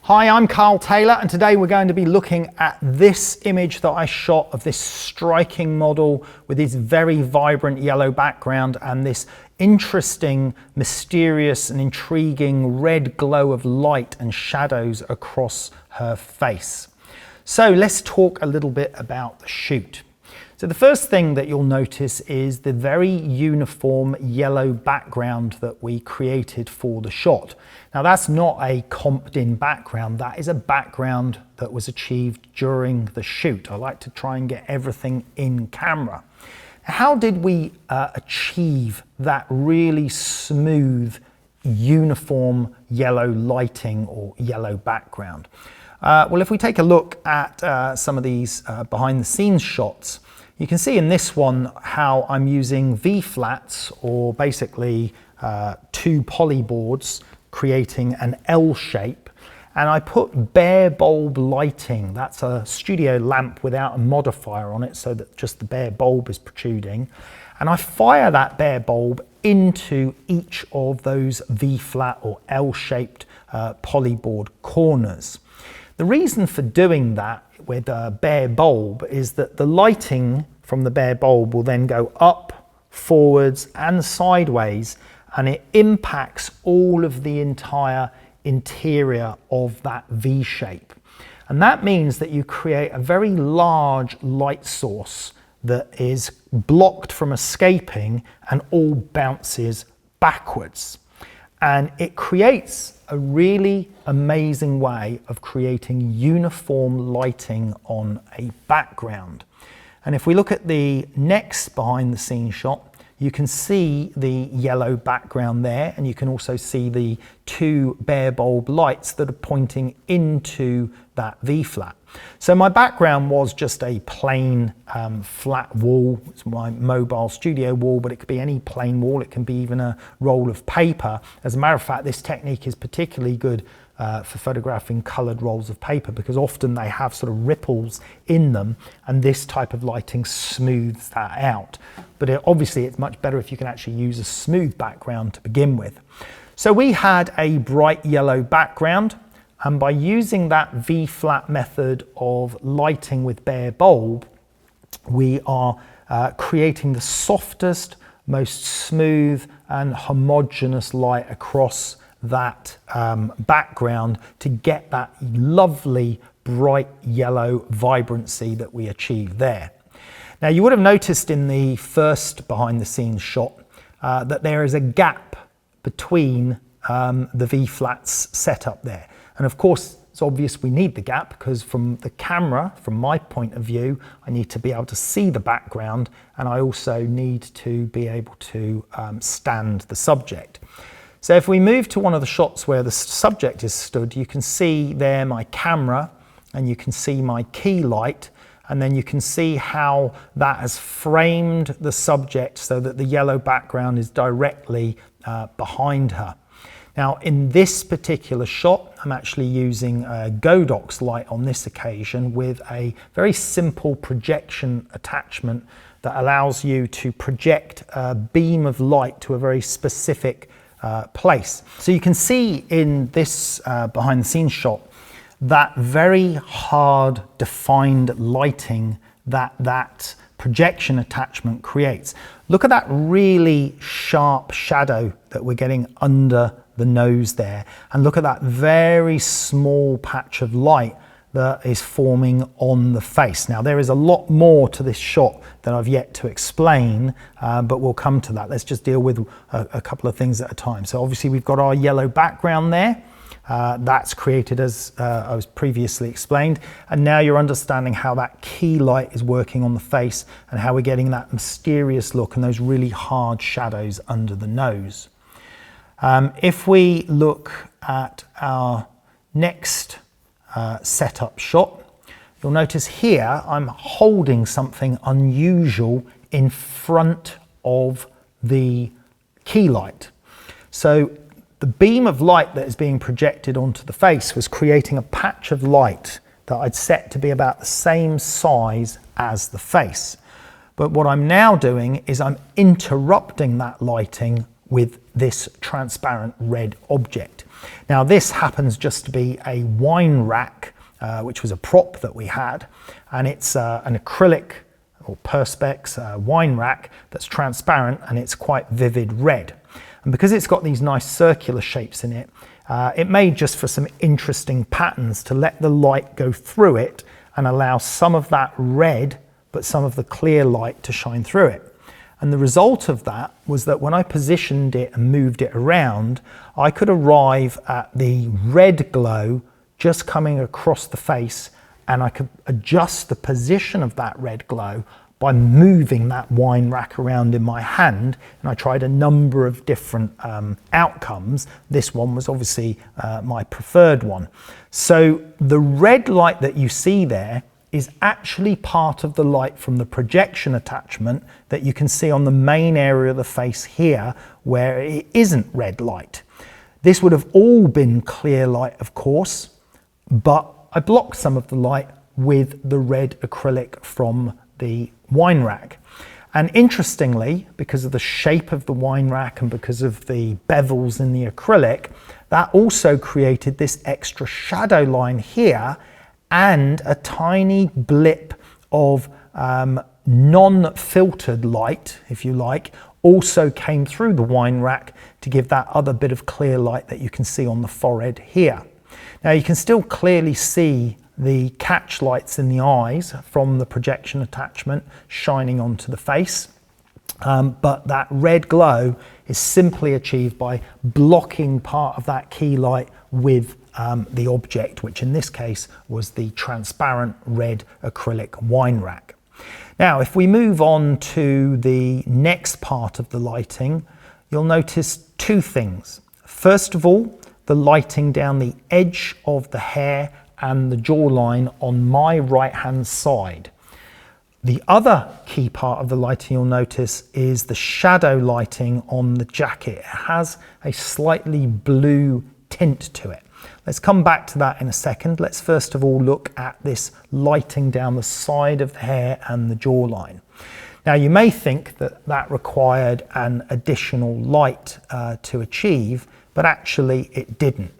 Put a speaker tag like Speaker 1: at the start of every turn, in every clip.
Speaker 1: Hi, I'm Carl Taylor, and today we're going to be looking at this image that I shot of this striking model with this very vibrant yellow background and this interesting, mysterious and intriguing red glow of light and shadows across her face. So let's talk a little bit about the shoot. So the first thing that you'll notice is the very uniform yellow background that we created for the shot. Now that's not a comped-in background, that is a background that was achieved during the shoot. I like to try and get everything in camera. How did we achieve that really smooth, uniform yellow lighting or yellow background? Well, if we take a look at some of these behind the scenes shots, you can see in this one how I'm using V-flats, or basically two polyboards creating an L shape, and I put bare bulb lighting. That's a studio lamp without a modifier on it, so that just the bare bulb is protruding, and I fire that bare bulb into each of those V-flat or L-shaped polyboard corners. The reason for doing that with a bare bulb is that the lighting from the bare bulb will then go up, forwards and sideways, and it impacts all of the entire interior of that V shape. And that means that you create a very large light source that is blocked from escaping and all bounces backwards. And it creates a really amazing way of creating uniform lighting on a background. And if we look at the next behind the scenes shot, you can see the yellow background there, and you can also see the two bare bulb lights that are pointing into that V-flat. So my background was just a plain flat wall. It's my mobile studio wall, but it could be any plain wall. It can be even a roll of paper. As a matter of fact, this technique is particularly good for photographing coloured rolls of paper, because often they have sort of ripples in them, and this type of lighting smooths that out. But obviously it's much better if you can actually use a smooth background to begin with. So we had a bright yellow background, and by using that V-flat method of lighting with bare bulb, we are creating the softest, most smooth and homogeneous light across that background to get that lovely bright yellow vibrancy that we achieved there. Now you would have noticed in the first behind the scenes shot that there is a gap between the V-flats set up there. And of course, it's obvious we need the gap, because from the camera, from my point of view, I need to be able to see the background, and I also need to be able to stand the subject. So if we move to one of the shots where the subject is stood, you can see there my camera, and you can see my key light, and then you can see how that has framed the subject so that the yellow background is directly behind her. Now in this particular shot, I'm actually using a Godox light on this occasion with a very simple projection attachment that allows you to project a beam of light to a very specific place. So you can see in this behind the scenes shot that very hard defined lighting that projection attachment creates. Look at that really sharp shadow that we're getting under the nose there, and look at that very small patch of light that is forming on the face. Now there is a lot more to this shot that I've yet to explain, but we'll come to that. Let's just deal with a couple of things at a time. So obviously we've got our yellow background there. That's created as I was previously explained, and now you're understanding how that key light is working on the face and how we're getting that mysterious look and those really hard shadows under the nose. If we look at our next setup shot, you'll notice here I'm holding something unusual in front of the key light. So the beam of light that is being projected onto the face was creating a patch of light that I'd set to be about the same size as the face. But what I'm now doing is I'm interrupting that lighting with this transparent red object. Now this happens just to be a wine rack, which was a prop that we had, and it's an acrylic or perspex wine rack that's transparent, and it's quite vivid red. And because it's got these nice circular shapes in it, it made just for some interesting patterns to let the light go through it and allow some of that red but some of the clear light to shine through it. And the result of that was that when I positioned it and moved it around, I could arrive at the red glow just coming across the face, and I could adjust the position of that red glow by moving that wine rack around in my hand. And I tried a number of different outcomes. This one was obviously my preferred one. So the red light that you see there is actually part of the light from the projection attachment that you can see on the main area of the face here, where it isn't red light. This would have all been clear light, of course, but I blocked some of the light with the red acrylic from the wine rack. And interestingly, because of the shape of the wine rack and because of the bevels in the acrylic, that also created this extra shadow line here, and a tiny blip of non-filtered light, if you like, also came through the wine rack to give that other bit of clear light that you can see on the forehead here. Now you can still clearly see the catch lights in the eyes from the projection attachment shining onto the face, but that red glow is simply achieved by blocking part of that key light with the object, which in this case was the transparent red acrylic wine rack. Now, if we move on to the next part of the lighting, you'll notice two things. First of all, the lighting down the edge of the hair and the jawline on my right-hand side. The other key part of the lighting you'll notice is the shadow lighting on the jacket. It has a slightly blue tint to it. Let's come back to that in a second. Let's first of all look at this lighting down the side of the hair and the jawline. Now you may think that that required an additional light to achieve, but actually it didn't.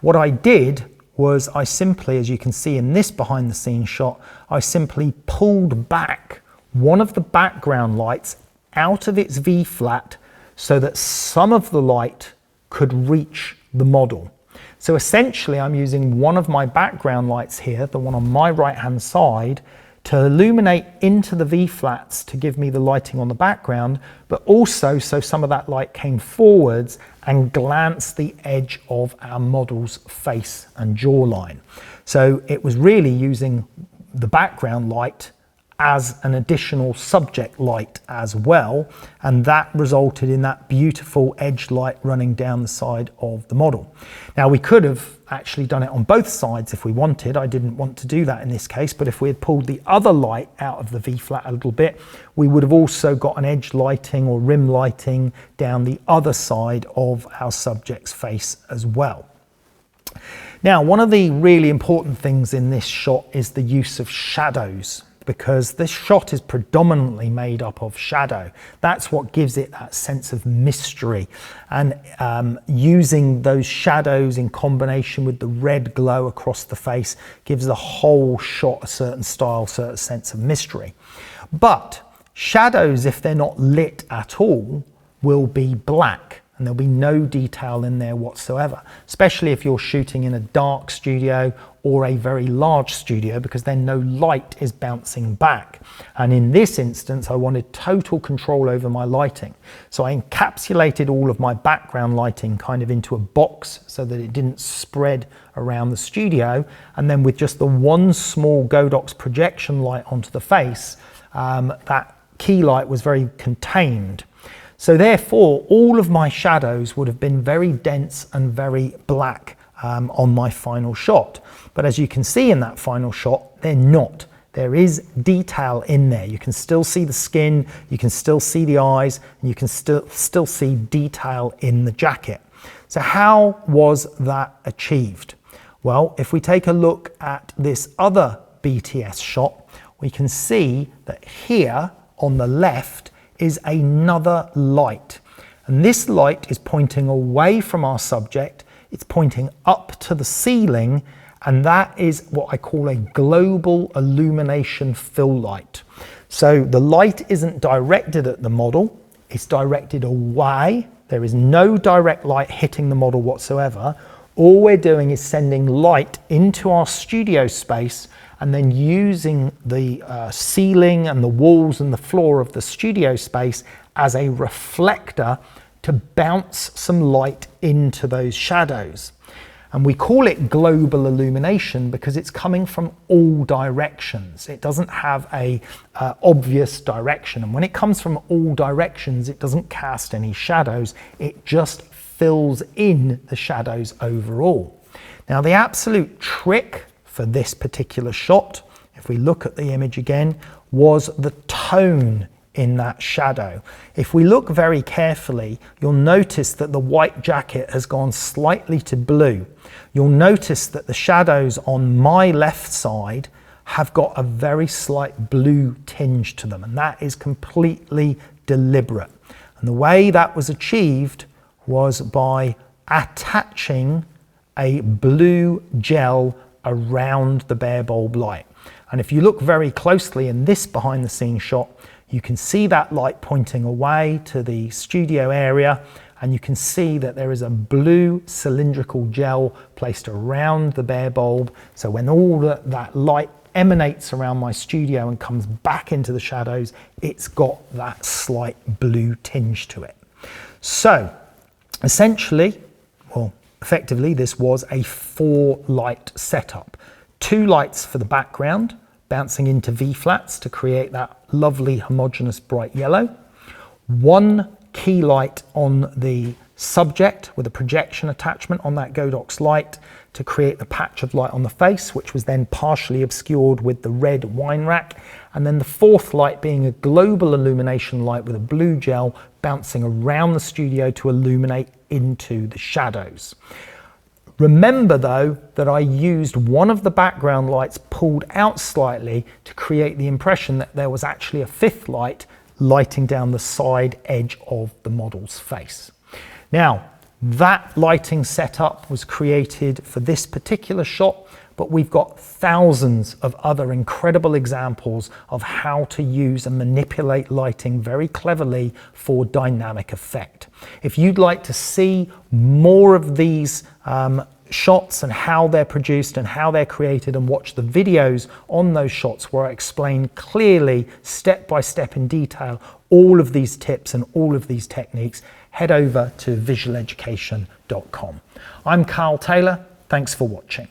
Speaker 1: What I did was I simply, as you can see in this behind the scenes shot, I simply pulled back one of the background lights out of its V-flat so that some of the light could reach the model. So essentially I'm using one of my background lights here, the one on my right hand side, to illuminate into the V-flats to give me the lighting on the background, but also so some of that light came forwards and glanced the edge of our model's face and jawline. So it was really using the background light as an additional subject light as well, and that resulted in that beautiful edge light running down the side of the model. Now we could have actually done it on both sides if we wanted. I didn't want to do that in this case, but if we had pulled the other light out of the V-flat a little bit, we would have also got an edge lighting or rim lighting down the other side of our subject's face as well. Now, one of the really important things in this shot is the use of shadows, because this shot is predominantly made up of shadow. That's what gives it that sense of mystery. And using those shadows in combination with the red glow across the face gives the whole shot a certain style, certain sense of mystery. But shadows, if they're not lit at all, will be black, and there'll be no detail in there whatsoever, especially if you're shooting in a dark studio or a very large studio, because then no light is bouncing back. And in this instance, I wanted total control over my lighting. So I encapsulated all of my background lighting kind of into a box so that it didn't spread around the studio. And then with just the one small Godox projection light onto the face, that key light was very contained. So therefore, all of my shadows would have been very dense and very black on my final shot. But as you can see in that final shot, they're not. There is detail in there. You can still see the skin, you can still see the eyes, and you can still see detail in the jacket. So how was that achieved? Well, if we take a look at this other BTS shot, we can see that here on the left is another light. And this light is pointing away from our subject. it's pointing up to the ceiling, and that is what I call a global illumination fill light. So the light isn't directed at the model, it's directed away. There is no direct light hitting the model whatsoever. All we're doing is sending light into our studio space and then using the ceiling and the walls and the floor of the studio space as a reflector to bounce some light into those shadows. And we call it global illumination because it's coming from all directions. It doesn't have a obvious direction. And when it comes from all directions, it doesn't cast any shadows. It just fills in the shadows overall. Now, the absolute trick for this particular shot, if we look at the image again, was the tone in that shadow. If we look very carefully, you'll notice that the white jacket has gone slightly to blue. You'll notice that the shadows on my left side have got a very slight blue tinge to them, and that is completely deliberate. And the way that was achieved was by attaching a blue gel around the bare bulb light. And if you look very closely in this behind the scenes shot, you can see that light pointing away to the studio area, and you can see that there is a blue cylindrical gel placed around the bare bulb. So when all that light emanates around my studio and comes back into the shadows, it's got that slight blue tinge to it. So essentially, well, effectively, this was a 4-light setup. 2 lights for the background, bouncing into V-flats to create that lovely homogeneous bright yellow. 1 key light on the subject with a projection attachment on that Godox light to create the patch of light on the face, which was then partially obscured with the red wine rack. And then the 4th light being a global illumination light with a blue gel bouncing around the studio to illuminate into the shadows. Remember though that I used one of the background lights pulled out slightly to create the impression that there was actually a 5th light lighting down the side edge of the model's face. Now, that lighting setup was created for this particular shot, but we've got thousands of other incredible examples of how to use and manipulate lighting very cleverly for dynamic effect. If you'd like to see more of these shots and how they're produced and how they're created, and watch the videos on those shots where I explain clearly, step by step in detail, all of these tips and all of these techniques, head over to visualeducation.com. I'm Carl Taylor. Thanks for watching.